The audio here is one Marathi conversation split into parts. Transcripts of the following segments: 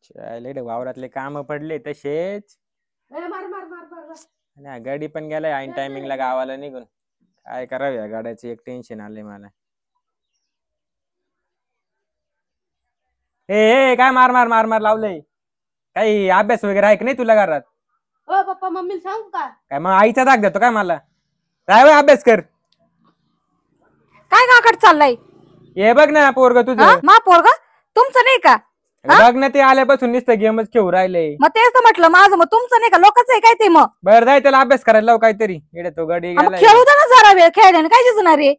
चालेल वावरातले काम पडले तसेच. मार मार मार मार मार. आणि गाडी पण गेलाय ऐन टायमिंगला गावाला निघून. काय करावं या गाड्याचं एक टेन्शन आलंय मला. ए काय मार मार मार मार लावलंय. काही अभ्यास वगैरे आहे की नाही तुला घरात? ओ पप्पा मम्मीला सांगू का? काय मग आईचा दाग देतो काय मला? काय अभ्यास कर. काय गाकड चाललंय? हे बघ ना पोरग तुझं. मा पोरग तुमचं नाही का? बघ ना ते आल्यापासून नुसतं गेमच खेळू राहिले. मग तेच तर म्हटलं माझं मग तुमचं नाही का लोकांचं आहे काय ते? मग बरं जाय त्याला अभ्यास करायला लाव काहीतरी. येडे तो गाडी गेलाय. खेळू दे ना जरा वेळ, खेळण्याने काय दिसणार रे?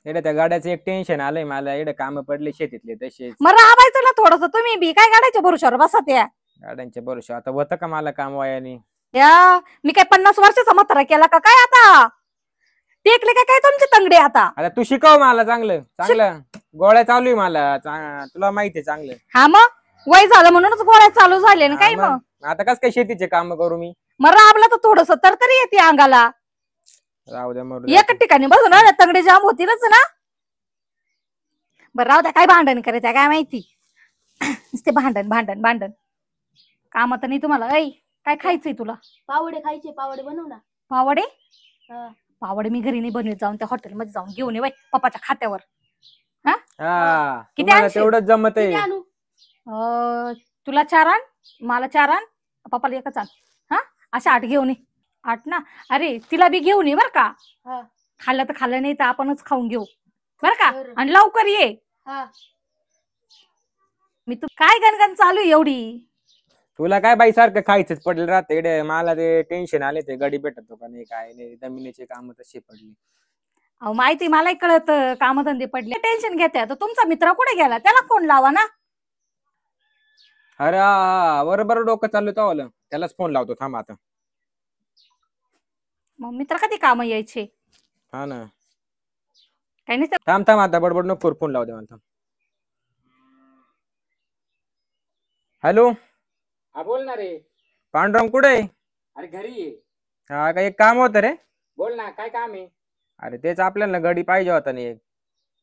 येडे त्या गाड्याचं एक टेन्शन आलंय मला. येडे काम पडले शेतीतले तसेच. मग राबायचं ना थोडस. तुम्ही बी काय गाड्याच्या भरोशावर बसा त्या गाड्यांच्या भरोशा आता होतं का मला काम वायानी? या मी काय 50 वर्षाचा म्हातारा केला का काय? आता टेकले काय तुमचे तंगडे? आता तू शिकव मला चांगलं चांगलं. गोळ्या चालू आहे मला तुला माहितीये चांगलं. हा मग वय झालं म्हणूनच गोळ्या चालू झाले ना काय? मग आता कस काय शेतीचे काम करू मी? मग राबला तर थोडस तर तरी येते अंगाला. राहू द्या मग. एका ठिकाणी बसून तंगडे जाम होतीलच ना. बरं राहू द्या. काय भांडण करायचं काय माहिती? नुसते भांडण भांडण भांडण. काम तर नाही तुम्हाला. ऐ काय खायचंय तुला? पावडे खायचे. पावडे बनव ना. पावडे? पावडे मी घरी नाही बनवत. जाऊन त्या हॉटेलमध्ये जाऊन घेऊन ये बाई पप्पाच्या खात्यावर. किती तेवढंच जमत आहे. तुला 4 आण, मला 4 आण, पप्पाला 1च आण. अशा 8 घेऊन ये. 8 ना. अरे तिला बी घेऊन ये बर का. खाल्लं तर खाल्लं नाही तर आपणच खाऊन घेऊ बर का. आणि लवकर ये. मी तू काय गणगण चालू एवढी? तुला काय बाई सारखं खायचंच पडलं राहते. मला ते टेन्शन आले. ते गाडी भेटतो का नाही काय नाही. जमिनीचे काम तसे पडले. अहो माहिती मलाही कळत. कामधंदे पडले. टेन्शन घेते. तर तुमचा मित्र कुठे गेला? त्याला फोन लावा ना. अरे बरोबर डोकं चालू तर त्यालाच फोन लावतो थांब आता. मग मित्र कधी काम यायचे? हा ना. काही नाही. थांब थांब आता बडबड नको फोन लावते मला. हॅलो. हा बोल ना रे. पांडुरंग कुठे? अरे घरी ये. हा काही एक काम होतं रे. बोल ना काय काम आहे? अरे तेच आपल्याला गाडी पाहिजे होता नाही.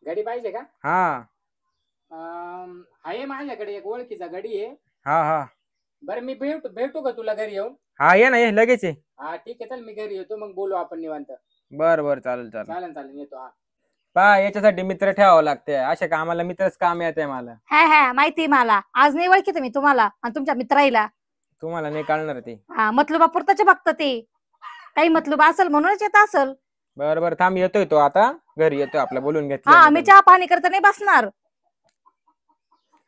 गाडी पाहिजे का? हा आहे माझ्याकडे एक ओळखीचा गाडी आहे. हा हा बरं मी भेटू का तुला घरी येऊन? हा ये ना ये लगेच ये. हा ठीक आहे चल मी घरी येतो मग बोलू आपण निवांत. बर बर चालेल चालेल चालेल चालेल येतो. हा पा याच्यासाठी मित्र ठेवावं लागते. अशा कामाला मित्रच काम येते मला. हा माहिती मला. आज नाही ओळखीत मी तुम्हाला आणि तुमच्या मित्राला. तुम्हाला नाही कळणार ते. हा मतलबापुरताचे बघत ते. काही मतलब असेल म्हणूनच येत असेल. बर बर थांब येतोय तो आता. घरी येतोय आपला बोलून घेतलं. हा मी चहा पाणी करता नाही बसणार.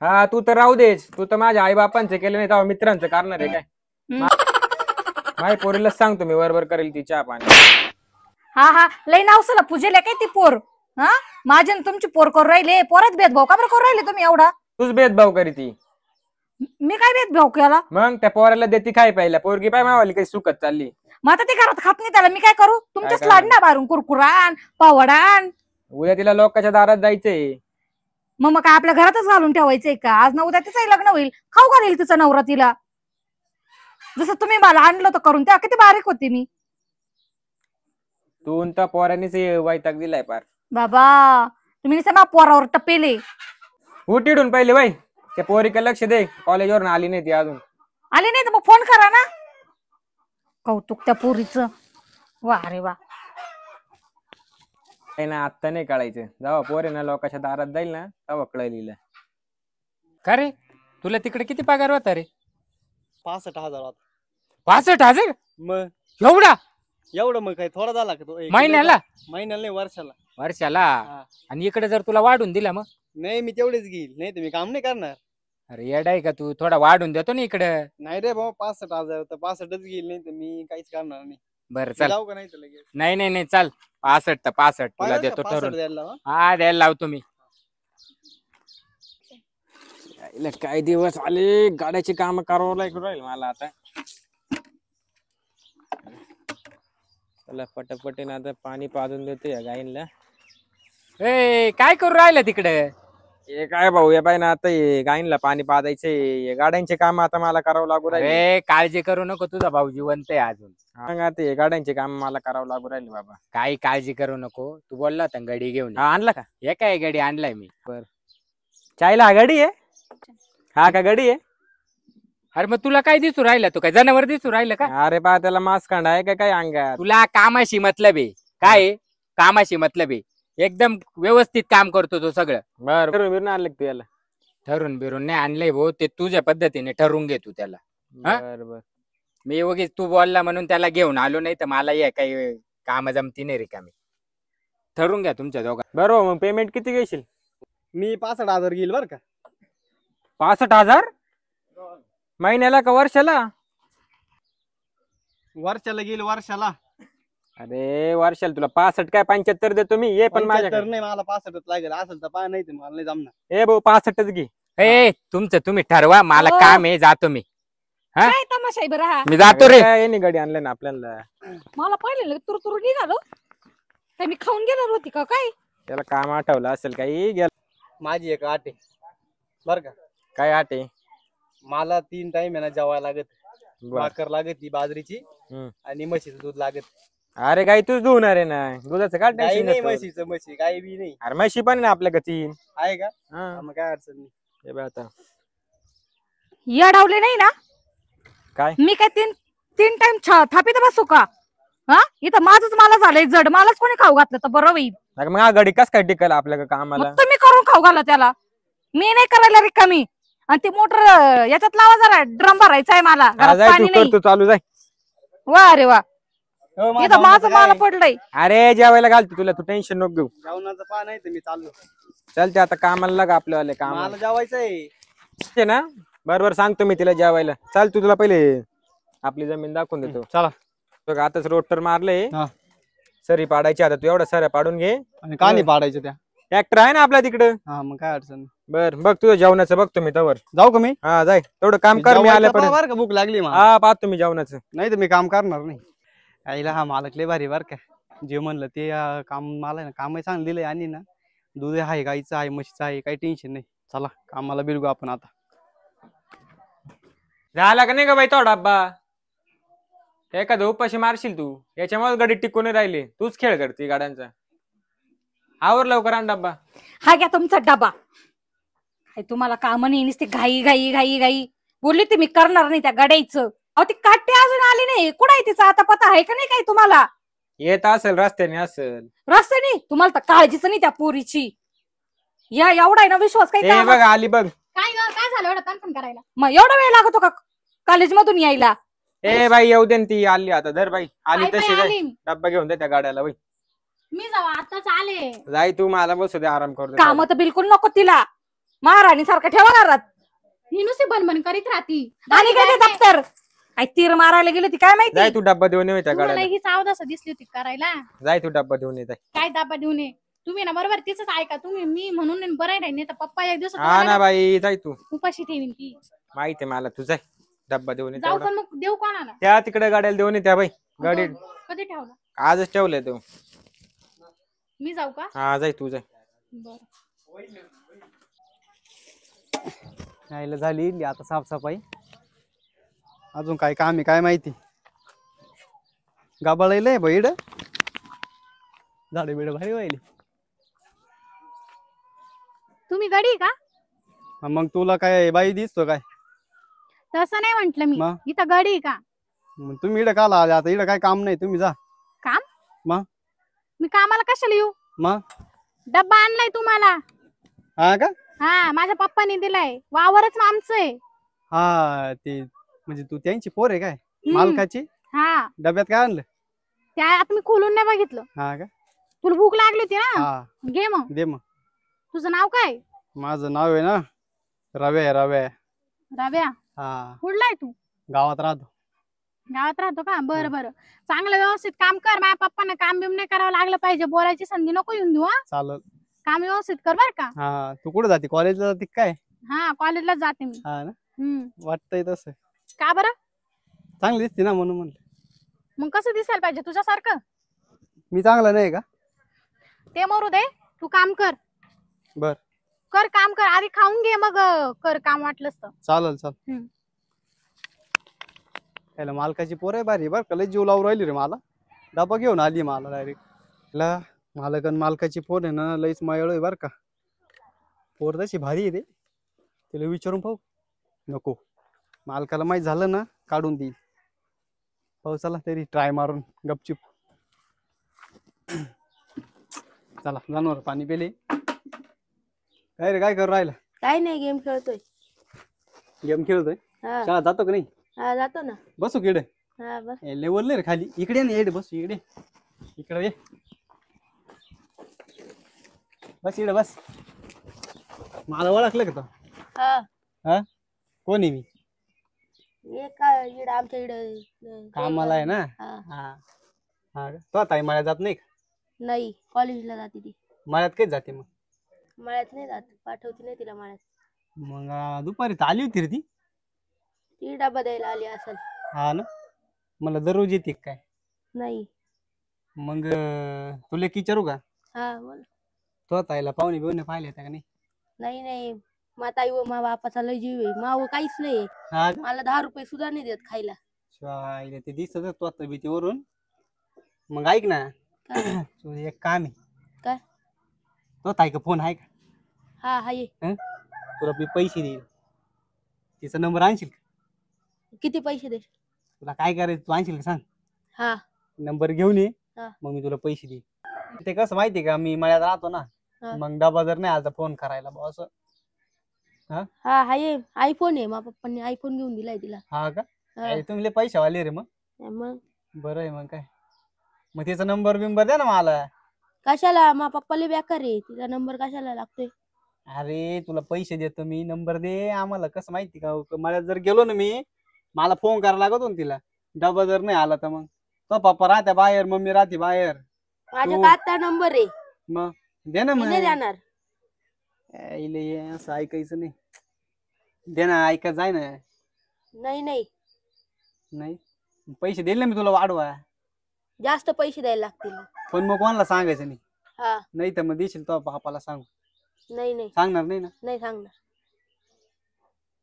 हा तू तर राहू देच. तू तर माझ्या आई बापांचं केलं नाही तेव्हा मित्रांचं करणार आहे काय? माझ्या पोरीलाच सांगतो मी बरोबर करेल ती चहा पाणी. हा लई नावसला पूजेला काय ती पोर. माझे तुमची पोर करू राहिले. पोरात भेदभाव का बरं करू राहिले तुम्ही एवढा? तूच भेदभाव करी ती. मी काय भेदभाव केला? मग त्या पोराला देती काय पाहिला? पोरगी पाय मावाली काही सुकत चालली. मग आता ती घरात खात नाही त्याला मी काय करू? तुमच्याच लाड ना बारून कुरकुरान पावडान. उद्या तिला लोकांच्या दारात जायचंय. मग काय आपल्या घरातच घालून ठेवायचंय का? आज ना उद्या तिचंही लग्न होईल. खाऊ घालेल तिचा नवरा तिला. जसं तुम्ही मला आणलं तर करून तेव्हा किती बारीक होती मी. तू त्या पोरांनीच वैताग दिलाय पार. बाबा तुम्ही ना पोरावर टपेले. उठिडून पहिले बाई त्या पोरीकडे लक्ष दे. कॉलेजवरून आली नाही ती अजून. आली नाही तर मग फोन करा ना. कौतुक त्या पोरीचं. वा रे वा. काही ना आत्ता नाही कळायचं. जेव्हा पोरे ना लोकांच्या दारात जाईल ना तेव्हा कळेल. का रे तुला तिकडे किती पगार होता रे? 65,000. 65,000? मग एवढं मग काय थोडा झाला का तो? महिन्याला? महिन्याला नाही वर्षाला. वर्षाला? आणि इकडे जर तुला वाढून दिला मग? नाही मी तेवढेच घेईल. नाही तर मी काम नाही करणार. अरे येडाय का तू? थोडा वाढून देतो ना इकडे. नाही रे बाबा 65,000 तर 65च घेईल. नाही तर मी काहीच करणार नाही. बरं चल. जाऊ का नाही तर लगेच? नाही चल 65 तर 65 तुला देतो ठरवून. हा द्यायला लावतो मी. काय दिवस आले. गाड्याची काम करावं राहील मला आता. त्याला पटापटीने आता पाणी पाजून देतो या गाईंना. काय करू राहिलं तिकडे? हे काय भाऊ या पाय ना आता गाईंना पाणी पाजायचंय. गाड्यांचे काम आता मला करावं लागू राहिले. काळजी करू नको तुझा भाऊ जिवंत आहे अजून. आता गाड्यांचे काम मला करावं लागू राहिले बाबा. काही काळजी करू नको. तू बोलला होता गाडी घेऊन. आणला का? हे काय गाडी आणलाय मी. बर चायला गाडी आहे. हा का गडी आहे? अरे मग तुला काय दिसू राहिलं? तू काय जनावर दिसू राहिलं का? अरे पा त्याला मास्क कांड आहे का काय अंगात? तुला कामाशी मतलब आहे काय आहे? कामाशी मतलब आहे. एकदम व्यवस्थित काम करतो तो सगळं. बर बिरून आणलं का तू याला? ठरून बिरून नाही आणलंय भाऊ, ते तुझ्या पद्धतीने ठरवून घे तू त्याला. हा? बर बर. मी उगीच तू बोलला म्हणून त्याला घेऊन आलो, नाही तर मला या काही काम जमती नाही रिकामी. ठरवून घ्या तुमच्या दोघा. बरोबर. मग पेमेंट किती घेशील? मी 65,000 घेईल बरं का. 65,000 महिन्याला का वर्षाला? वर्षाला घेईल वर्षाला. अरे वर्षाला तुला 65 काय 75 देतो मी. ये पण 75 माझ्याकडे. नाही, मला 65 लागेल. असेल तर पहा, नाही तर मला नाही जमणार. ए भाऊ 65च घे. ए तुमचं तुम्ही ठरवा, मला हो. काम आहे, जातो मी. हा? काय तमाशा आहे बरं हा? मी जातो रे. काय यांनी गाडी आणलं ना आपल्याला. मला पाहिलं तुरतुर निघालो. काय मी खाऊन गेणार होती का काय? त्याला काम आठवलं असेल काही. गेला माझी एक आट आहे बरं का. काय आटे? मला 3 टाइम आहे ना जेवायला लागत. बर. भाकर लागत ती बाजरीची हम्म. आणि म्हशीचं दूध लागत. अरे गाई तूच धुवणार आहे ना. दुधाचं काय गाई टेन्शन नाही, नाही. म्हशीचं म्हशी गाई बी नाही. अरे म्हशी पण आहे ना आपल्या तीन. आहे का? हा. मग काय अडचण नाही. हे बघ आता येडावले नाही ना? काय? मी काय तीन तीन टाइम थापीत बसू का? हा इथं माझंच मला झालंय जड. मलाच कोणी खाऊ घातलं तर बरं होईल. अगं मग हा गाडी कस काय टिकल आपल्या कामाला? मग तुम्ही करून खाऊ घाला त्याला. मी नाही करायला रिकामी. आणि ती मोटर याच्यात लावा जरा. ड्रम भरायचा आहे मला. हा, घरात जाय पाणी तू नाही. कर, तू चालू जाय. वा रे वा. हो, मला इथं माझं जेवणाचं मला काय? पडलंय. अरे जेवायला घालतो तुला, तू टेन्शन नको घेऊ. जेवणाचं पहा, नाही तर मी चाललो. चल ते आता कामाला लागा आपल्यावाले काम मला जेवायचंय ना. बरोबर सांगतो मी तिला जेवायला. चल तू तुला पहिले आपली जमीन दाखवून देतो. चला. बघ आताच रोटर मारले. हा. सरी पाडायची आता. तू एवढा सऱ्या पाडून घे. आणि कानी पाडायच्या त्या. ट्रॅक्टर आहे ना आपल्या तिकडं. हा, मग काय अडचण नाही. बर बघ तुझं जेवणाचं बघतो मी तवर. जाऊ का मी? हा जाय तेवढं काम कर. मी जेवायचं आल्यापर्यंत. पहा बरं का, भूक लागली मला. हा पाहतो मी जेवणाचं. नाही तर मी काम करणार नाही. आईला हा मालक लय भारी बर का. जे म्हणलं ते काम मला ना कामही चांगलं दिलंय. आणि ना दूध आहे, गाईचं आहे, म्हशीचं आहे, काही टेन्शन नाही. चला कामाला बिलगू आपण आता. झाला का नाही का बाई तो डब्बा? एखादं उपाशी मारशील तू. याच्यामुळे गाडी टिकून राहिली. तूच खेळ करते गाड्यांचा. आवर लवकर आण डब्बा. हा घ्या तुमचा डबा. काय तुम्हाला काम नाही नुसते घाई घाई घाई घाई. बोलली ते मी करणार नाही त्या गड्याचं. अहो ती काटे अजून आली नाही. कुठं आहे तिचा आता पता आहे का नाही काही तुम्हाला? येत असेल रस्त्याने असेल. रस्त्याने तुम्हाला तर काळजीच नाही त्या पोरीची. या एवढा आहे ना विश्वास काही हे कामाचा? बघ आली बघ. काय ग काय झालं एवढं तनफन करायला? मग एवढा वेळ लागतो का कॉलेज मधून यायला? ए बाई येऊ दे न ती आली आता. धर बाई आली काय तशी बाई जाय. आली मी? डब्बा घेऊन दे त्या गाड्याला बाई. मी जाऊ आताच आले. जाय तू. मला बसू दे आराम करू दे. काम तर बिलकुल नको तिला. महाराणी सारखं ठेवा घरात. ही नुसती बनबन करीत राहती. आणि काय ते दप्तर काय तीर मारायला गेली ती काय जाय माहिती? तू डब्बा देऊन ये त्या तुम्हाला गाड्याला. ही सावधास दिसली होती करायला. जाय तू डब्बा देऊन ये. जाय. काय दाबा देऊ नये. तुम्ही ना बरोबर तिच ऐका. तुम्ही मी म्हणून बरं नाही तर पप्पा एक दिवस हा ना बाई जाय तू. उपाशी ठेवीन ती. माहिती मला. तू जाय डब्बा देऊन ये जाऊ तेवढा. पण मग देऊ कोणाला? त्या तिकडे गाड्याला देऊन ये त्या बाई. गाडी कधी ठेवला? आजच ठेवलंय तू. मी जाऊ का? हा जाय तू जाय. बरं. आईला झाली आता साफसफाई. अजून काय काम आहे काय माहिती. गाबाळलंय बैड. झाडे बिड भारी व्हायली. तुम्ही गडी का? मग तुला काय बाई दिसतो काय? तसं नाही म्हंटल मी. मग? इथं गडी का? मग तुम्ही इकडे काला आले? आता इकडे काय काम नाही, तुम्ही जा. काम? मग? मी कामाला कशाला येऊ? मग डब्बा आणलाय तुम्हाला. हा का? हा माझ्या पप्पानी दिलाय. वावरच आमचं आहे. हा ते म्हणजे तू त्यांची पोर आहे काय? हम्म. मालकाची? हा डब्यात काय आणलं? त्या आता मी खोलून नाही बघितलं. हा का? तुला भूक लागली होती ना? हा घे मग. दे मग. तुझं नाव काय? माझं नाव आहे ना रव्या आहे, रव्या. राव्या. हा कुठलाय तू? गावात राहतो. गावात राहतो का? बरं बरं. चांगलं व्यवस्थित काम कर. माझ्या पप्पांना काम बिम नाही करावं लागलं पाहिजे. बोलायची संधी नको येऊन देऊ. हा चालत. काम व्यवस्थित कर बर का. हा तू कुठे जाते? कॉलेजला जाते काय? हा कॉलेजला जाते मी. हा ना. वाटतंय तसं. का बरं? चांगली दिसते ना म्हणून म्हणलं. मग कसं दिसायला पाहिजे तुझ्यासारखं? मी चांगला नाही का? ते मरू दे. तू काम कर. बर कर काम कर. आधी खाऊन घे मग कर काम वाटलंस तर. चालेल चाल. हम्म. त्याला मालकाची पोर आहे भारी बर का. लय जीव लावून राहिली रे मला. डबा घेऊन आली मला डायरेक्ट. मालक आणि मालकाची पोर आहे ना लईच मायळ आहे बर का. पोर तशी भारी आहे रे. तिला विचारून पाहू नको, मालकाला माहित झालं ना काढून देईल. हो चला तरी ट्राय मारून गपचूप. चला जनावर पाणी पेले. काय रे काय करू राहिला? काय नाही, गेम खेळतोय. गेम खेळतोय? हा शाळा जातो का नाही? हा जातो ना. बसू किडे हा बस. लेवल नाही रे खाली. इकडे नाही येडे, बसू इकडे. इकडे ये, बस इकडे बस. मला ओळखलं का तो? हा हा कोण आहे? मी ये काय इड आमच्या इड कामाला आहे ना. हा हा हा का? तो ताई मळ्यात जात नाही का? नाही, कॉलेजला जाते ती. मळ्यात काहीच जाते मग. मळ्यात नाही जात, पाठवते नाही तिला मळ्यात. मग दुपारी तर आली होती रे ती. ती डबा द्यायला आली असेल. हा ना, मला दररोज येते काय? नाही. मग तुला एक विचारू का? हा बोल. तो ताईला पाहुणे बिवणे पाहिले होते का नाही? नाही नाही, माता आई व मा बापाचा लय जीव आहे. माव काहीच नाही. हा का? मला 10 रुपये सुद्धा नाही देत खायला. शाळेला ते दिसत तो तब्येतीवरून. मग ऐक ना, काय? तुझं एक काम आहे. काय? तो ताई का फोन आहे का? हा हा ये. तुला मी पैसे देईल. तिचा नंबर आणशील का? किती पैसे दे? तुला काय करायचं तू आणशील का सांग. हा नंबर घेऊन ये, हा. मग मी तुला पैसे देईन. ते कसं माहितीये का, मी मळ्यात राहतो ना. हा. मग डबा जर नाही आला तर फोन करायला बुवा असं. हा हा ये. आयफोन आहे, मा पप्पांनी आयफोन घेऊन दिलाय तिला. हा का? हा. अरे तुम्ही लय पैशावाले रे मग. मग बरं आहे मग काय. मग तिचा नंबर बिंबर द्या ना मला. कशाला? मा पप्पाला बेकार आहे, तिचा नंबर कशाला लागतोय? अरे तुला पैसे देतो मी, नंबर दे आम्हाला. कसं माहिती का, मळ्यात जर गेलो ना मी, मला फोन करायला लागतो ना तिला. डबा जर नाही आला तर मग तो पप्पा राहत्या बाहेर, मम्मी राहते बाहेर. माझ्या तू- का आता नंबर आहे, मग दे ना मी मग. नाही देणार. इले असं ऐकायचं नाही. दे ना, ऐकत जाय ना. नाही नाही, नाही पैसे देईल ना मी तुला वाढवा. जास्त पैसे द्यायला लागतील. पण मग कोणाला सांगायचं नाही. हा नाही तर मग देशील तो बापाला सांग. नाही नाही सांगणार नाही ना? नाही सांगणार.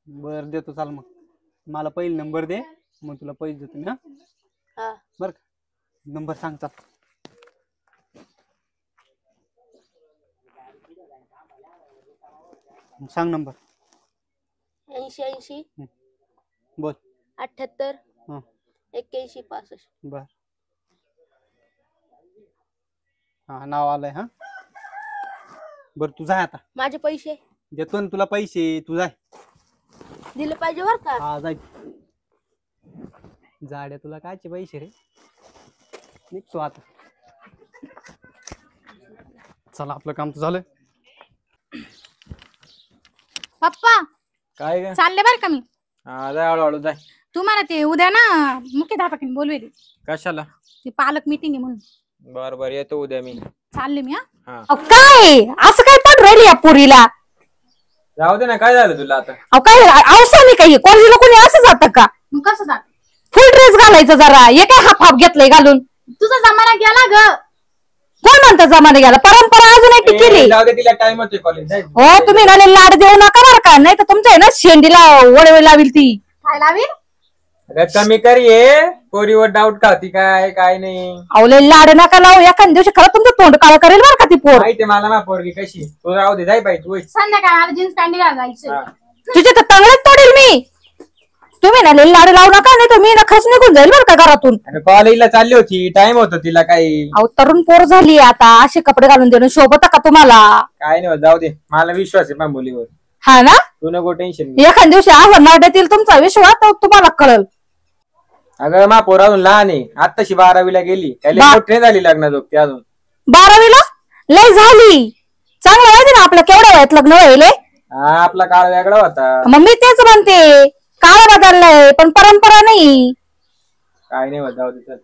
बर देतो चाल. मग मला पहिले नंबर दे, मग तुला पैसे देतो मी. हा हा बर का, नंबर सांग चाल. सांग नंबर. 80 बोल. 78 हा. 81 65. बर हा, नाव आलंय. हा बर तू जाय आता. माझे पैसे देतो ना तुला पैसे, तू जाय. दिले पाहिजे बर का? हा जाय. जाड्या तुला कायचे पैसे रे. निघतो आता. चला आपलं काम तर झालं. पप्पा काय ग? चालले बरं का मी. हा जाय हळूहळू जाय. तुम्हाला ते उद्या ना मुख्याध्यापकांनी बोलवेली, कशाला? ती पालक मीटिंग आहे म्हणून. बर बर येतो उद्या मी. चालले मी. हा हा अहो, काय असं काय पड राहिली या पोरीला? जाऊ दे ना, काय झालं तुला आता? अहो काय अवसर नाही काही, कॉलेजला कोणी असं जातं का? मग कसं जात? फुल ड्रेस घालायचा जरा. हे काय हाफ हाफ घेतलंय घालून? तुझा जमाना गेला ग. कोण म्हणतं जमाने गेला? परंपरा अजून एक केली. जाऊ दे, तिला टाइम होतोय कॉलेज. हो तुम्ही ना लय लाड देऊ नका बरं का, नाही तर तुमचं आहे ना शेंडीला वळवे लावील ती. काय लावील? कमी कर ये, पोरीवर डाऊट का होती काय काय नाही. अहो लय लाड नका लावू, एखाद्या दिवशी खरं तुमचं तोंड काळ करेल बरं का ती पोर. माहिती मला ना पोरगी कशी. तू राहू दे, जाय पाहिजे तू. संध्याकाळी मला जीन्स पॅन्ट घालायचं. हा. तुझे तर तंगडच तोडेल मी. तुम्ही ना लय लाड लावू नका, नाही तर मी ना खस निघून जाईल बरं का घरातून. आणि कॉलेजला चालली होती, टाइम होतो तिला काही. अहो तरुण पोर झाली आता, असे कपडे घालून देणं शोभत का तुम्हाला? काय नाही होत, जाऊ दे. मला विश्वास आहे माझ्या मुलीवर. हा ना, तू नको टेन्शन. एखाद्या दिवशी आवर नाट्यातील तुमचा विश्वास तर तुम्हाला कळल. अगं मा पोर अजून लहान आहे, आत्ताशी 12वीला गेली. त्याला मोठे झाली लग्न झोपते अजून. 12वीला लय झाली. चांगलं माहिती ना आपलं केवढ्या वयात लग्न व्हायले. हा आपला काळ वेगळा होता. मग मी तेच म्हणते, काळ बदललाय पण परंपरा नाही. काय नाही होत, जाऊ दे चल.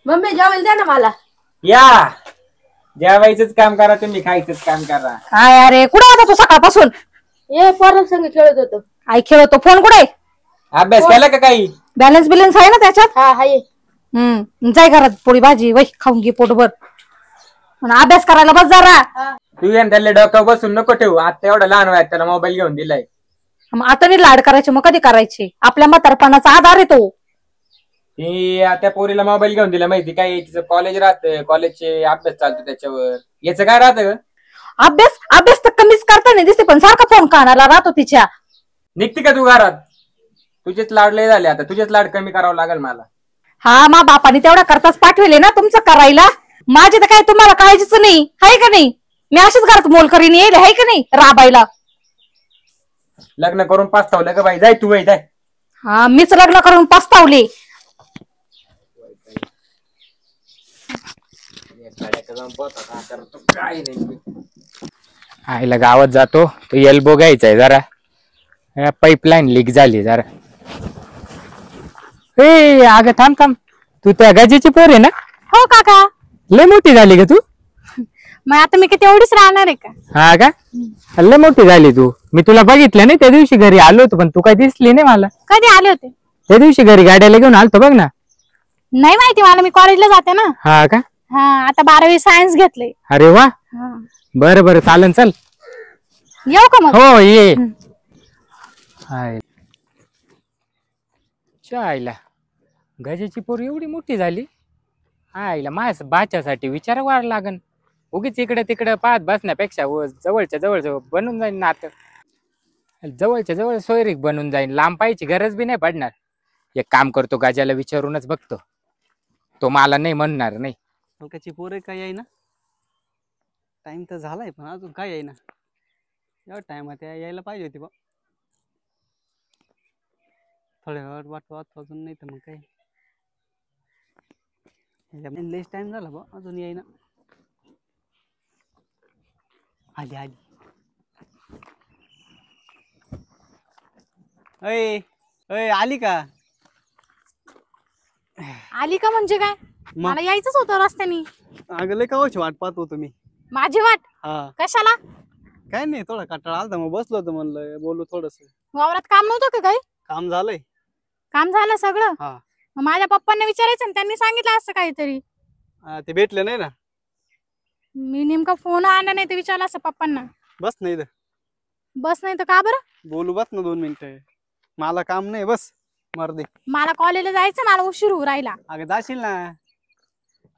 मम्मी जेवायला द्या ना मला. या जेवायचंच काम करा तुम्ही, खायचंच काम करा. काय अरे कुठं होता तू सकाळपासून? ये पोरांसंग संग खेळत होतो. आई खेळतो. फोन कुठे? अभ्यास केला का काही? बॅलन्स बिलन्स आहे ना त्याच्यात? हा हाय. जाय घरात पोळी भाजी वै खाऊन घे पोटभर. अभ्यास करायला बस जरा. तू येऊन त्याला डोक्यावर बसून नको ठेवू. आता एवढा लहान वयात त्याला मोबाईल घेऊन दिलाय. मग आता नाही लाड करायचे, मग कधी करायचे? आपल्या म्हातारपणाचा आधार आहे तो. ती त्या पोरीला मोबाईल घेऊन दिला माहिती काय? तिचं कॉलेज राहतं, कॉलेजचे अभ्यास चालतो त्याच्यावर. याचं काय राहतं ग? अभ्यास अभ्यास तर कमीच करता नाही दिसते, पण सारखा फोन कानाला राहतो तिच्या. निघती का तू घरात? तुझेच लाड लय झाले आता, तुझेच लाड कमी करावं लागेल मला. हा मा बापाने तेवढा करताच पाठविले ना तुमचं करायला. माझे तर काय तुम्हाला काळजीच नाही, हाय का नाही? मी अशीच घरात मोलकरीन येईल, हाय का नाही, राबायला. लग्न करून पाचतावलं का बाई? जाय तू बाई जाय. हा मीच लग्न करून पस्तावले. आईला गावात जातो, तो एल्बो घ्यायचा आहे जरा, पाईपलाईन लीक झाली जरा. ए अगं थांब थांब, तू त्या गजेची पोर आहे ना? हो काका. लय मोठी झाली का तू? मग आता मी किती एवढीच राहणार आहे का? हा का? लय मोठी झाली तू. मी तुला बघितलं नाही त्या दिवशी घरी आलो होतो, पण तू काय दिसली नाही मला. कधी आले होते? त्या दिवशी घरी गाड्याला घेऊन आलतो बघ ना. नाही माहिती मला, मी कॉलेजला जाते ना. हा का? हा आता 12वी सायन्स घेतले. अरे वा, हा. बरं बरं चालन, चल. येऊ का मग? हो ये. आईला गजेची पोर एवढी मोठी झाली. आईला माझ्या बाच्यासाठी विचार वाढ लागन. उगीच इकडे तिकडे पाहत बसण्यापेक्षा जवळच्या जवळ बनून जाईन नातं. जवळच्या जवळ सोयरीक बनून जाईन, लांब पाहायची गरज बी नाही पडणार. एक काम करतो, गाजाला विचारूनच बघतो, तो मला नाही म्हणणार नाही. लोकांची पोरं काय येईना, टाइम तर झालाय पण अजून काय येईना. एवढ्या टाइमात यायला पाहिजे होती बा. थोड्या वेळ वाट अजून, नाही तर मग काय लेस टाइम झाला बा, अजून येईना. आली आली. अय अय आली का? आली का म्हणजे काय? मला यायचंच होतं रस्त्याने. अगं लय कावाची वाट पाहत होतो मी. माझी वाट? हा कशाला? काय नाही, थोडा कंटाळा आलता, मग बसलो होतो, म्हणलं बोलू थोडस. वावरात काम नव्हतं का काही? काम झालंय. काम झालं सगळं? हा. मग माझ्या पप्पांना विचारायचं ना, त्यांनी सांगितलं असं काहीतरी. ते भेटलं नाही ना. मी नेमका फोन आणला नाही, ते विचारलं असं पप्पांना. बस नाही बस नाही तर का बरं? बोलू, बस ना 2 मिनिटं. मला काम नाही, बस मर्दे. मला कॉलेजला जायचं, मला उशीर होऊ राहिला. अगं जाशील ना,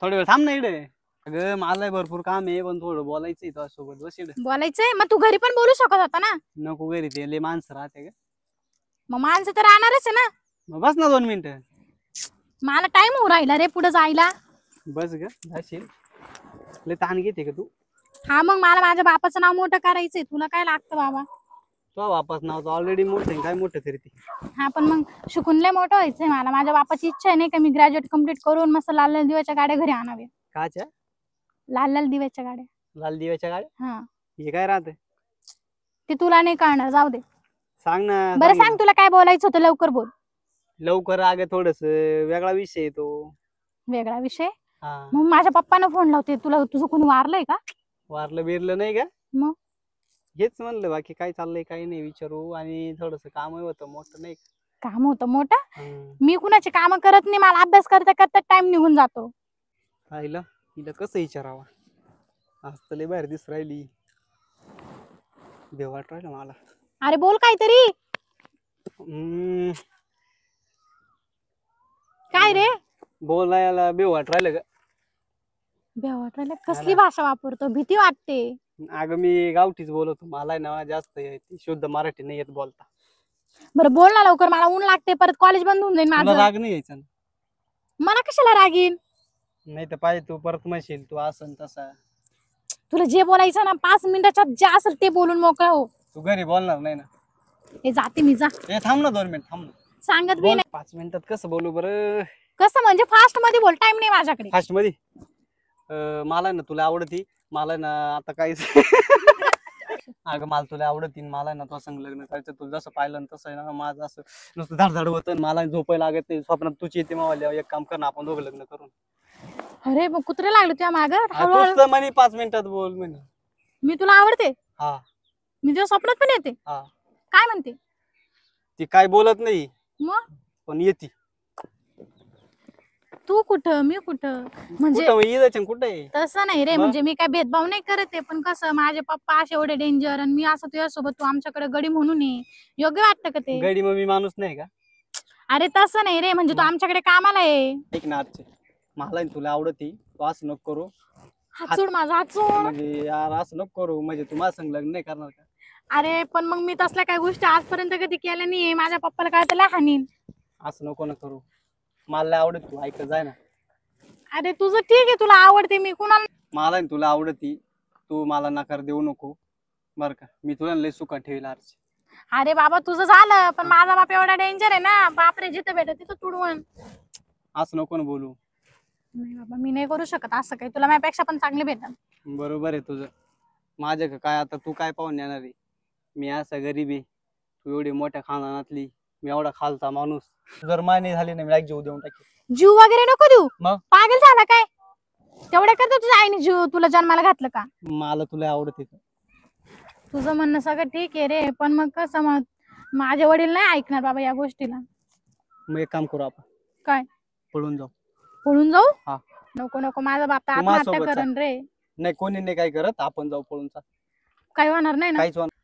थोडा वेळ थांब ना इकडे. अगं मला भरपूर काम आहे, पण थोडं बोलायचंय तुझ्या सोबत. बस इकडे. बोलायचंय? मग तू घरी पण बोलू शकत होता ना. नको, घरी ते लय माणसं राहते ग. मग माणसं तर राहणारच आहे ना. मग बस ना 2 मिनिटं. मला टाइम होऊ राहिला रे पुढे जायला. बस ग, जाशील. लय ताण घेते का तू? हा मग मला माझ्या बापाचं नाव मोठं करायचंय. तुला काय लागतं बाबा? तो वापस नाव ऑलरेडी मोठं आहे, काय मोठं तरी ते. हा पण मग शिकून लय मोठं व्हायचंय मला. माझ्या बापाची इच्छा आहे नाही का मी ग्रॅज्युएट कम्प्लीट करून मस्त लाल लाल दिव्याच्या गाड्या घरी आणाव्या. काच्या? लाल लाल दिव्याच्या गाड्या. लाल दिव्याच्या गाड्या? हा. हे काय राहते? ते तुला नाही कळणार, जाऊ दे. सांग ना. बरं सांग, तुला काय बोलायचं होतं, लवकर बोल. लवकर. अगं थोडस वेगळा विषय आहे तो. वेगळा विषय? हा. मग माझ्या पप्पांना फोन लावते. तुला तुझं कोणी वारलंय का? वारलं बिरलं नाही का? मग? हेच म्हणलं, बाकी काय चाललंय काही नाही विचारू. आणि थोडस काम होतं मोठं, नाही का? काम होतं मोठं? मी कुणाची काम करत नाही, मला अभ्यास करता करता टाइम निघून जातो. पाहिलं हिला कसं विचारावा. आज तर लय बाहेर दिस राहिली, बेवाट राहिलं मला. अरे बोल काहीतरी. काय रे? बोलायला बेवाट राहिलं ग. बेवाट कसली भाषा वापरतो, भीती वाटते. अगं मी गावठीच बोलतो, मला ना जास्त शुद्ध मराठी नाही येत बोलता. बरं बोल ना लवकर, मला ऊन लागते, परत कॉलेज बंद होऊन जाईल तुला माझं. राग नाही यायचा ना? मला कशाला राग येईल? नाही तर पाहिजे तू परत म्हणशील तू असं तसा. तुला जे बोलायचं ना 5 मिनिटाच्या जे असेल ते बोलून मोकळा हो. तू घरी बोलणार नाही ना? हे जाते मी, जा. थांब ना 2 मिनिट, थांब ना. सांगत बी नाही. 5 मिनिटात कसं बोलू बरं? कसं म्हणजे? फास्ट मध्ये बोल, टाइम नाही माझ्याकडे. फास्ट मध्ये? मला ना तुला आवडती, मला ना आता काय अगं मला तुला आवडती, मला ना तुझं संग लग्न करायचं. तुला जसं पाहिलं तसं ना माझं असं नुसतं धडधड होतं, मला झोपायला लागत नाही. स्वप्नात तुझी येते मावाल्या. एक काम कर ना, आपण दोघं लग्न करून. अरे मग कुत्रे लागले तुझ्या मागं. तूच म्हणे 5 मिनिटात बोल म्हणे. मी तुला आवडते? हा. मी तुझ्या स्वप्नात पण येते? हा. काय म्हणते? ती काय बोलत नाही मग पण येते. तू कुठं मी कुठं म्हणजे? कुठे? तसं नाही रे, म्हणजे मी काय भेदभाव नाही करत आहे, पण कसं माझे पप्पा असे एवढे डेंजर आणि मी असं तुझ्यासोबत, तू आमच्याकडे गडी म्हणून ये, योग्य वाटतं का ते? गडी मग मी माणूस नाही का? अरे तसं नाही रे, म्हणजे तू आमच्याकडे कामाला आहे. ऐक ना आजचे, मला तुला आवडती, तू असं नको करू. हात सोड माझा, हात सोड. म्हणजे यार असं नको करू, म्हणजे तू माझ्या संग लग्न नाही करणार का? अरे पण मग मी तसल्या काही गोष्टी आजपर्यंत कधी केल्या नाही. माझ्या पप्पाला काय त्याला हानीन. असं नको ना करू. मला लय आवडत तू, ऐकत जाय ना. अरे तुझं ठीक आहे, तुला आवडते, मी कुणाला. मला आहे ना तुला आवडती. तू मला नकार देऊ नको बर का. मी तुला लय सुखात ठेवील आरची. अरे बाबा तुझं झालं, पण माझा बाप एवढा डेंजर आहे ना. बापरे, जिथं भेटत तिथं तुडवण. असं नको ना बोलू. नाही बाबा, मी नाही करू शकत असं काही. तुला माझ्यापेक्षा पण चांगले भेटल. बरोबर आहे तुझं. माझ्या काय आता तू काय पाहून येणार आहे. मी असा गरीब आहे, तू एवढी मोठ्या खानदानातली, मी एवढा खालचा माणूस. जर मान्य झाली ना मी एक जीव देऊन टाकेल. जीव वगैरे नको देऊ. मग? पागल झाला काय? तेवढ्या करतो तुझ्या आईने जीव तुला जन्माला घातलं का? मला तुला आवडते. तुझं म्हणणं सगळं ठीक आहे रे, पण मग कसं, मग माझे वडील नाही ऐकणार बाबा या गोष्टीला. मग एक काम करू आपण. काय? पळून जाऊ. पळून जाऊ? हा. नको नको, माझा बाप तर तू आत्महत्या माझ्यासोबत करण रे. नाही कोणी नाही काय करत, आपण जाऊ पळून. चाल. काही होणार नाही ना? काहीच होणार.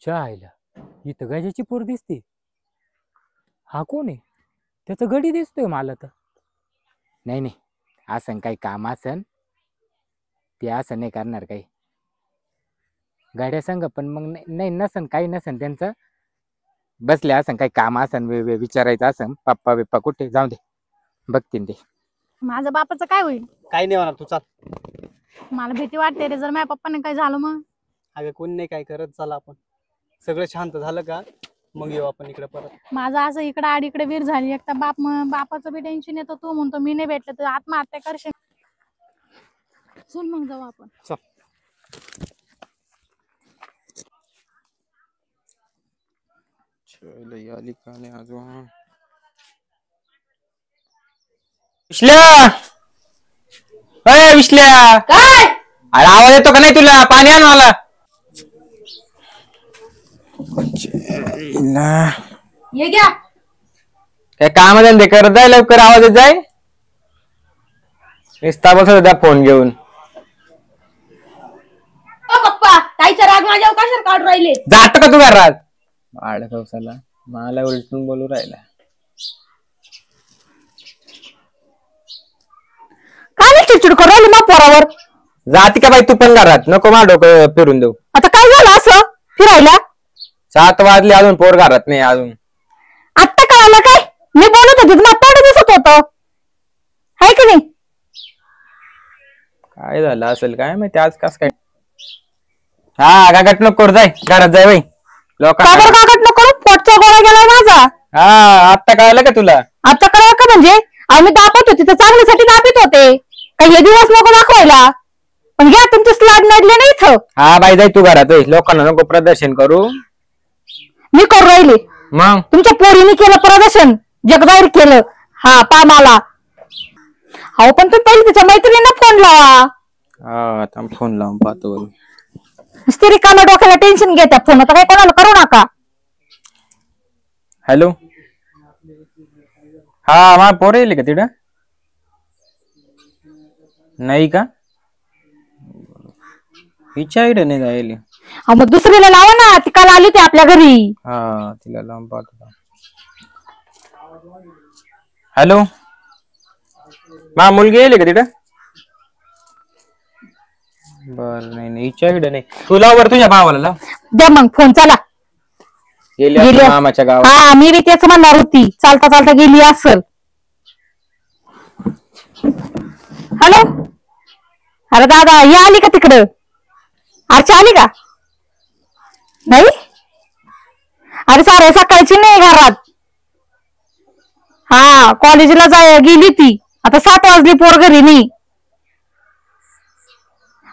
चायला इथं गजाची पोर दिसते. हा कोण आहे? त्याचं गडी दिसतोय मला तर. नाही नाही, असं काही काम असन ते असं नाही करणार काही. गाड्या सांग पण मग नाही नसन, काही नसन त्यांचं. बसले असं काही काम असन, विचारायचं असन पप्पा बिप्पा कुठे, जाऊ दे बघतील ते. माझ्या बापाचं काय होईल? काही नाही होणार, तू चाल. मला भीती वाटते रे, जर माझ्या पप्पाने काही झालं मग. अगं कोणी नाही काय करत. चला आपण. सगळं शांत झालं का मग येऊ आपण इकडे परत. माझं असं इकडं आडीकडे वीर झाली. एक तर बापाचं बी टेन्शन येतं. तू म्हणतो मी नाही भेटलं तर आत्महत्या करशील. चल मग जाऊ आपण. चल. आली का नाही अजून? विश्ल्या, अय विश्ल्या, काय? अरे आवाज येतो का नाही तुला? पाणी आण मला. ये घ्या. काय काम धंदे करत जाय, लवकर आवाज येत जाय. निस्ता बसत त्या फोन घेऊन. पप्पा ताईचा राग माझ्या कशाला काढून राहिले? जात का तू घरात? आड पावसाला मला उलटून बोलू राहिला. काय चिडचिड करू राहिली मग पोरावर? जाती का बाई तू पण घरात? नको मा डोकं फिरून देऊ. आता काय झालं असं फिरायला? 7 वाजले अजून पोर घरात नाही अजून. आत्ता कळालं काय? मी बोलत होते मग तोंड दिसत होत, आहे की नाही? काय झालं असेल काय माहिती आज. कस काय? हा गागट नको करू, जाय घरात जाय बाई. काबर कागद नको करू, पोटचा गोळा गेलाय माझा. हा आता कळलं का तुला? आता कळलं का? म्हणजे आम्ही दाखवत होते तर चांगल्यासाठी दाखवत होते. काही हे दिवस नको दाखवायला. पण घ्या तुमचे स्लाड नडले नाही इथं. हा बाई जाय तू घरात. लोकांना नको प्रदर्शन करू. मी करू राहिले. मग तुमच्या पोरीने केलं प्रदर्शन, जगदाईर केलं. हा पा मला. अहो पण तुम्ही पहिले त्याच्या मैत्रिणींना फोन लावा. हा आता फोन लावून पाहतो. नुसती रिकाम्या डोक्याला टेन्शन घेत्या फोन. आता काय कोणाला करू नका. हॅलो, हा मा पोर येईल का तिथं? नाही का? हिच्या आईडे नाही जायली. मग दुसरीला लावा ना, ती काल आली होती आपल्या घरी. हा तिला लावून पाहतो. हॅलो, मा मुलगी येईल का तिथं? बर नाही नाही, हिच्या आईडे नाही. तू लाव बरं तुझ्या भावाला लाव. द्या मग फोन. चला गेली गेली. मामाच्या गावात. हा मी बी तेच म्हणणार होती, चालता चालता गेली असल. हॅलो, अरे दादा ही आली का तिकडं? आरची आली का? नाही. अरे सारे सकाळची नाही घरात. हा कॉलेजला गेली ती. आता 7 वाजली, पोर घरी नाही.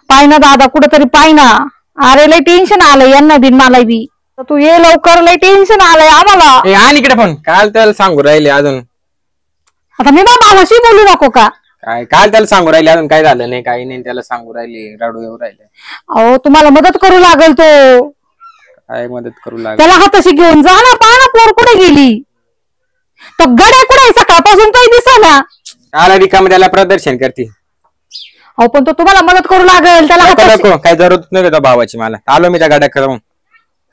पाय ना दादा कुठंतरी पाय ना. अरे लय टेन्शन आलंय यांना बिन मला बी. तू ये लवकर, लय टेन्शन आलंय आम्हाला. आणि इकडे फोन काल त्याला सांगू राहिले अजून. आता मी भावाशी बोलू नको का? काय काल त्याला सांगू राहिले अजून काय झालं नाही, काही नाही. त्याला सांगू राहिले, रडू येऊ राहिले. अहो तुम्हाला मदत करू लागल तो. काय मदत करू लागेल? त्याला हाताशी घेऊन जा ना. पहा ना पोर कुठे गेली. तो गड्या कुठे सकाळपासून काही दिसेना. आला रिकाम त्याला प्रदर्शन करते. अहो पण तो तुम्हाला मदत करू लागेल. त्याला हाताशी. काय जरूरत नाही का भावाची? मला आलो मी त्या गाड्या करून.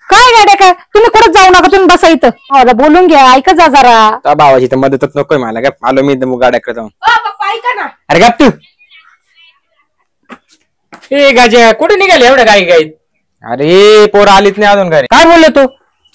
काय गाड्या काय? तुम्ही कुठं जाऊ नका, तुम्ही बसा इथं. मला बोलून घ्या, ऐकत जा जरा. त्या भावाची तर मदतच नकोय मला. काय आलो मी गाड्या जाऊन. पप्पा ऐका ना. अरे गप तू. ए गाज्या कुठे निघाले एवढं? काय काय अरे पोर आलीच नाही अजून घरी. काय बोललो तू?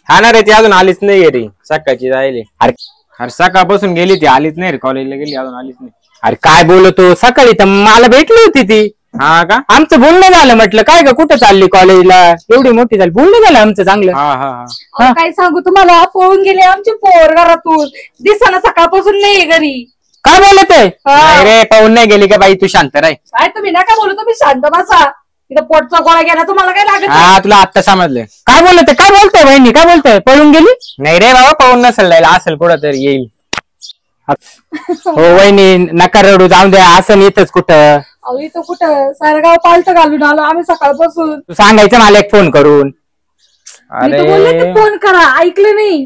हा ना रे, ती अजून आलीच नाही घरी. सकाळची जायली. अरे अरे सकाळपासून गेली ती, आलीच नाही रे. कॉलेजला गेली अजून आलीच नाही. अरे काय बोलतो, सकाळी तर मला भेटली होती ती. हा का? आमचं बोलणं झालं. म्हटलं काय ग, कुठं चालली कॉलेजला, एवढी मोठी झाली, बोलणं झालं आमचं चांगलं. हा हा हा. अहो, काय सांगू तुम्हाला, पळून गेले आमचे पोर घरातून. दिसाना सकाळपासून नाही घरी. काय बोलत आहे? नाही रे, पाहून नाही गेली का बाई, तू शांत राय. काय तुम्ही नका बोलू, तुम्ही शांत बसा. तिथं पोटचा गोळा गेला, तुम्हाला काय लागत नाही? हा, तुला आत्ता समजले. काय बोलत आहे? काय बोलतोय बहिणी, काय बोलतोय? पळून गेली? नाही रे बाबा, पाहून नसेल जायला, असेल कुठं तरी येईल. हो वहिनी, नका रडू, जाऊन द्या. असं येतच कुठं. अहो इथं कुठं सारगाव पालत घालून आलो आम्ही सकाळपासून. तू सांगायचं मला एक फोन करून. मी तर बोलले अरे ते फोन करा, ऐकलं नाही.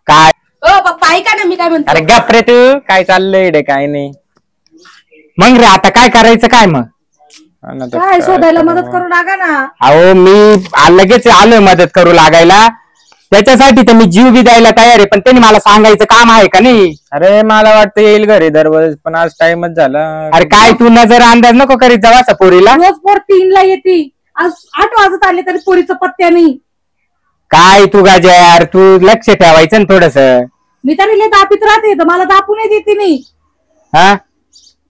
काय? ओ पप्पा ऐका ना मी काय म्हणतो. अरे गप रे तू, काय चाललंय रे, काय नाही. मग रे आता काय करायचं काय मग? हा ना, तर काय शोधायला मदत करू लागा ना. अहो मी लगेच आलोय मदत करू लागायला. त्याच्यासाठी तर मी जीव बी द्यायला तयार आहे, पण त्यांनी मला सांगायचं काम आहे का नाही? अरे मला वाटतं येईल घरी दररोज, पण आज टाइमच झाला. अरे काय तू नजर अंदाज नको करीत जावा असं पोरीला. रोज पोर 3 ला येते, आज 8 वाजत आले तरी पोरीचा पत्त्या नाही. काय तू गाजर, तू लक्ष ठेवायचं ना थोडस. मी तरी लय दापीत राहते, तर मला दापू नाही देते नाही. हा,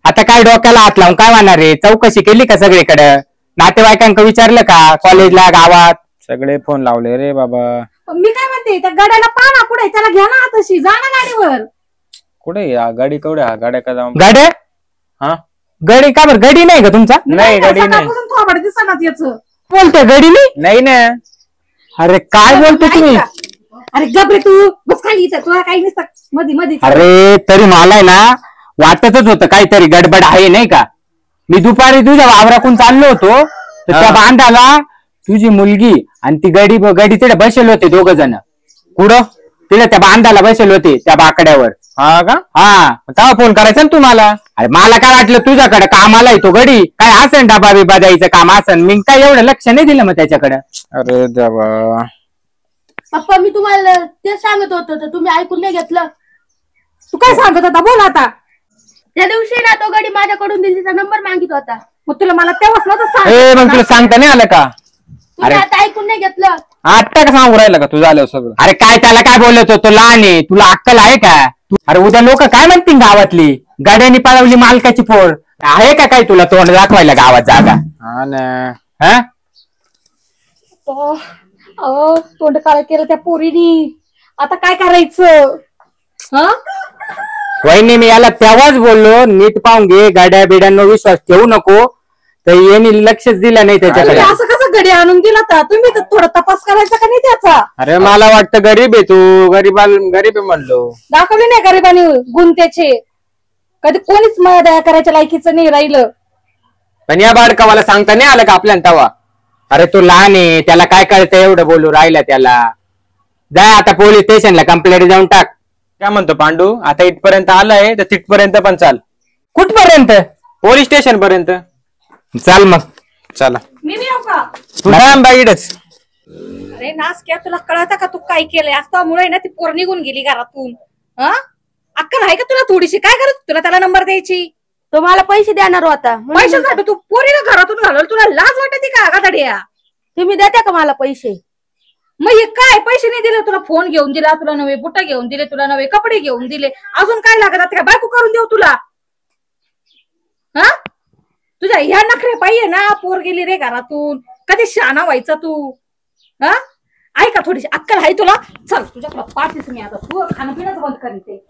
आता काय डोक्याला हात लावून काय होणार रे? चौकशी केली का सगळीकडे? नातेवाईकांना विचारलं का? कॉलेजला, गावात सगळे फोन लावले रे बाबा. मी काय म्हणते, त्या गड्याला पाहा पुढे, त्याला घ्या ना तशी, जा ना गाडीवर. कुठे गाडी केवढ्या गाड्या का जाऊन? गाड्या? हा, गडी का बरं? गडी नाही का तुमचा? नाही गाडी नाही. सकाळपासून थोबड दिसणार याच. बोलतोय गडी नाही? नाही ना. अरे काय बोलतो तुम्ही? अरे गबरे तू बस खाली, इथं तुला काही नसतं मधी मधी. अरे तरी मला आहे ना वाटतच होतं काहीतरी गडबड आहे नाही का. मी दुपारी तुझ्या वावरातून चाललो होतो, तर त्या बांधाला तुझी मुलगी आणि ती गडी तिथे बसेल होते, 2 जण. कुठं? तिथे त्या बांधाला बसेल होते त्या बाकड्यावर. हा का? हा, तेव्हा फोन करायचा ना तुम्हाला. अरे मला काय वाटलं तुझ्याकडे कामाला येतो गडी, काय असन डबा बिबा द्यायचं काम असन. मी काय एवढं लक्ष नाही दिलं मग त्याच्याकडे. अरे देवा. पप्पा मी तुम्हाला ते सांगत होतो, तर तुम्ही ऐकून नाही घेतलं. तू काय सांगत होता बोल आता. त्या दिवशी ना तो गाडी माझ्याकडून दिली, तिचा नंबर मागित होता. मग तुला मला तेव्हाच नव्हतं ए, मग तुला सांगता नाही आलं का? तुम्ही आता ऐकून नाही घेतलं. आत्ता का सांगू राहिला का तू झालं सगळं? अरे काय त्याला काय बोलत होतो, लहान आहे, तुला अक्कल आहे का? अरे उद्या लोक काय म्हणतील गावातली, गाड्यानी पळवली मालकाची पोर. आहे का काय तुला तोंड दाखवायला गावात जागा? हा ना. हा, तोंड काळ केलं त्या पोरीनी. आता काय करायचं? हा, वहिनी मी याला तेव्हाच बोललो, नीट पाहून घे, गाड्या बिड्यांवर विश्वास ठेवू नको. तर यांनी लक्षच दिलं नाही त्याच्याकडे. तुम्ही असं कसं गडी आणून दिला तर तुम्ही तर थोडा तपास करायचा का नाही त्याचा? अरे मला वाटतं गरीब आहे तू, गरीब आहे म्हणलो. दाखवले नाही गरिबांनी गुण त्याचे. कधी कोणीच माया दया करायच्या लायकीचं नाही राहिलं. पण या बाळकावाला सांगता नाही आलं का आपल्याला तवा? अरे तू लहान आहे, त्याला काय कळतं एवढं बोलू राहिला त्याला. जाय आता पोलीस स्टेशनला कंप्लेंट जाऊन टाक. काय म्हणतो पांडू? आता इथपर्यंत आलाय तर तिथपर्यंत पण चाल. कुठपर्यंत? पोलीस स्टेशन पर्यंत चाल मग. चला. मी नाही येऊ का? तू थांब बाईडच. अरे नासक्या, तुला कळतं का तू काय केलंय? आज मुळे ना ती पोर निघून गेली घरातून. हा, अक्कल आहे का तुला थोडीशी? काय करत तुला त्याला नंबर द्यायची? तो मला पैसे देणार होता म्हणून पैशासाठी तू पोरीला घरातून घालवलं, तुला लाज वाटते का गादाड्या? तुम्ही देता का मला पैसे? मग हे काय पैसे नाही दिले? तुला फोन घेऊन दिला, तुला नवे बुट घेऊन दिले, तुला नवे कपडे घेऊन दिले, अजून काय लागत? काय बायको करून देऊ तुला? हा, तुझ्या ह्या नखरे पाहिजे ना, पोर गेली रे घरातून, कधी शहाणा व्हायचा तू? हा, ऐका थोडीशी अक्कल आहे तुला? चल तुझ्याकडे पाठीस मी आता, तू खाणं पिणंच बंद करते.